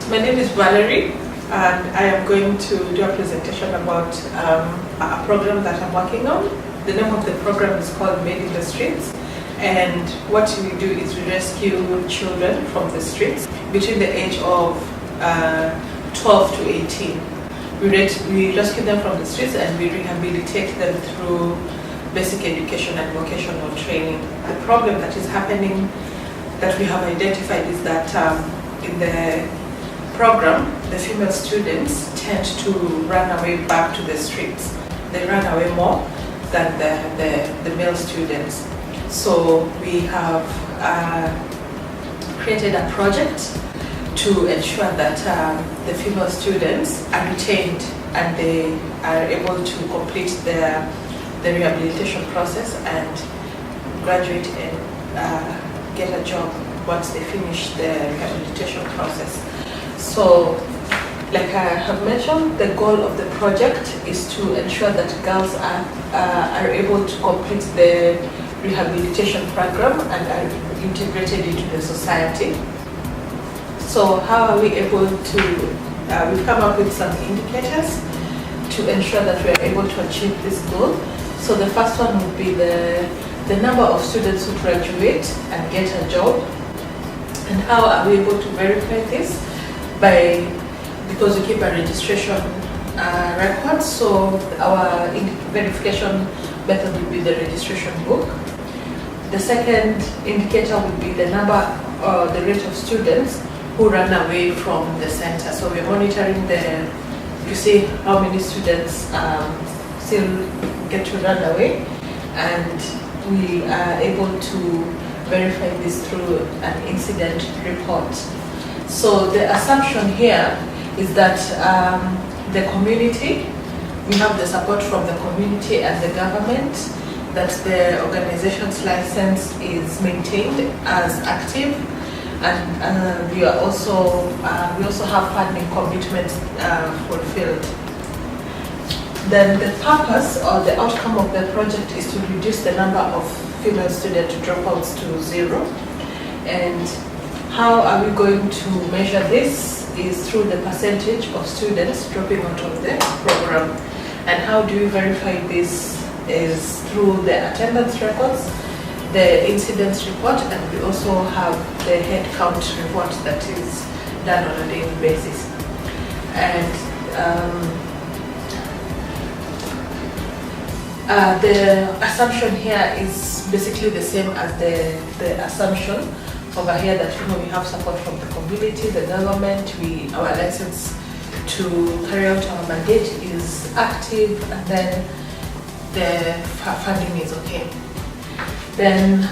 My name is Valery, and I am going to do a presentation about a program that I'm working on. The name of the program is called Made in the Streets, and what we do is we rescue children from the streets between the age of 12 to 18. We rescue them from the streets and we rehabilitate them through basic education and vocational training. The problem that is happening that we have identified is that in the program, the female students tend to run away back to the streets. They run away more than the male students. So we have created a project to ensure that the female students are retained and they are able to complete the rehabilitation process and graduate and get a job once they finish the rehabilitation process. So, like I have mentioned, the goal of the project is to ensure that girls are able to complete the rehabilitation program and are integrated into the society. So how are we able to, we've come up with some indicators to ensure that we are able to achieve this goal. So the first one would be the number of students who graduate and get a job. And how are we able to verify this? Because we keep a registration record, so our verification method will be the registration book. The second indicator would be the number or the rate of students who run away from the center. So we're monitoring you see how many students still get to run away, and we are able to verify this through an incident report. So the assumption here is that the community, we have the support from the community and the government, that the organization's license is maintained as active, and we also have funding commitments fulfilled. Then the purpose or the outcome of the project is to reduce the number of female student dropouts to zero. And how are we going to measure this is through the percentage of students dropping out of the program. And how do we verify this is through the attendance records, the incidence report, and we also have the head count report that is done on a daily basis. And the assumption here is basically the same as the assumption over here, that we have support from the community, the government, our license to carry out our mandate is active, and then the funding is okay. Then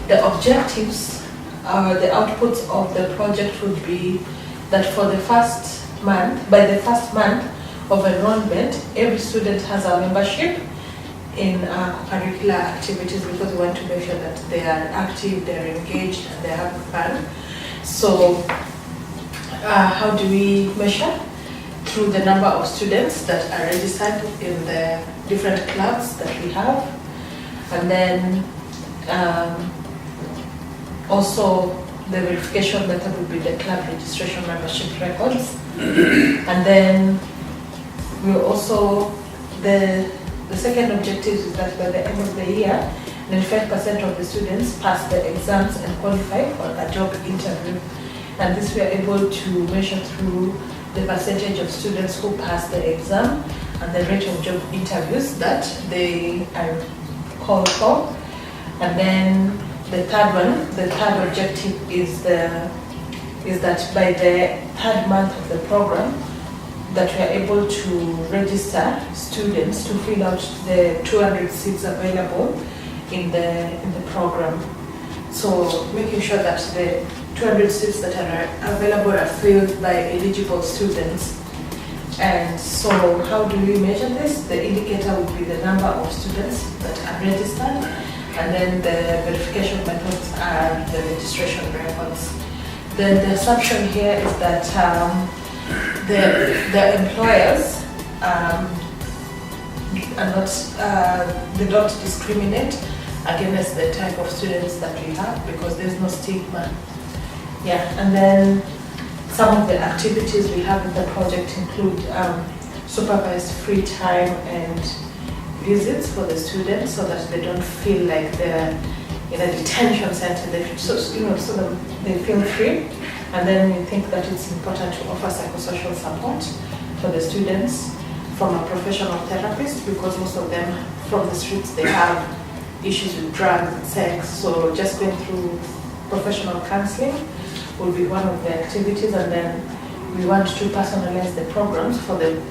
the objectives, the outputs of the project would be that for the first month, by the first month of enrollment, every student has a membership in curricular activities, because we want to make sure that they are active, they are engaged, and they have fun. So how do we measure? Through the number of students that are registered in the different clubs that we have, and then also the verification method would be the club registration membership records. And then we also, the second objective is that by the end of the year, 95% of the students pass the exams and qualify for a job interview. And this we are able to measure through the percentage of students who pass the exam and the rate of job interviews that they are called for. And then the third objective is that by the third month of the program, that we are able to register students to fill out the 200 seats available in the program. So making sure that the 200 seats that are available are filled by eligible students. And so how do we measure this? The indicator would be the number of students that are registered, and then the verification methods are the registration records. Then the assumption here is that the employers they don't discriminate against the type of students that we have, because there's no stigma. Yeah, and then Some of the activities we have in the project include supervised free time and visits for the students so that they don't feel like they're in a detention center. So that they feel free. And then we think that it's important to offer psychosocial support for the students from a professional therapist, because most of them from the streets, they have issues with drugs and sex. So just going through professional counseling will be one of the activities. And then we want to personalize the programs for the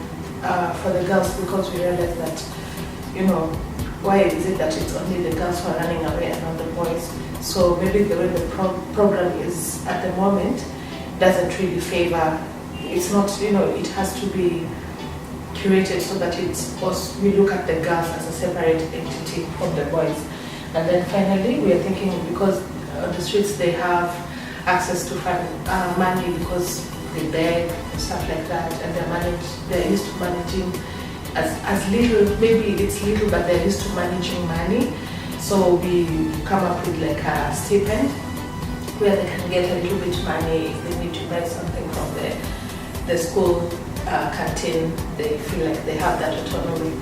girls, because we realize that, why is it that it's only the girls who are running away and not the boys? So maybe the way the program is at the moment doesn't really favor, it's not, it has to be curated so that we look at the girls as a separate entity from the boys. And then finally, we are thinking, because on the streets they have access to money because they beg and stuff like that, and they're used to managing as little, maybe it's little, but they're used to managing money. So we come up with like a stipend where they can get a little bit money if they need to buy something from the school canteen. They feel like they have that autonomy.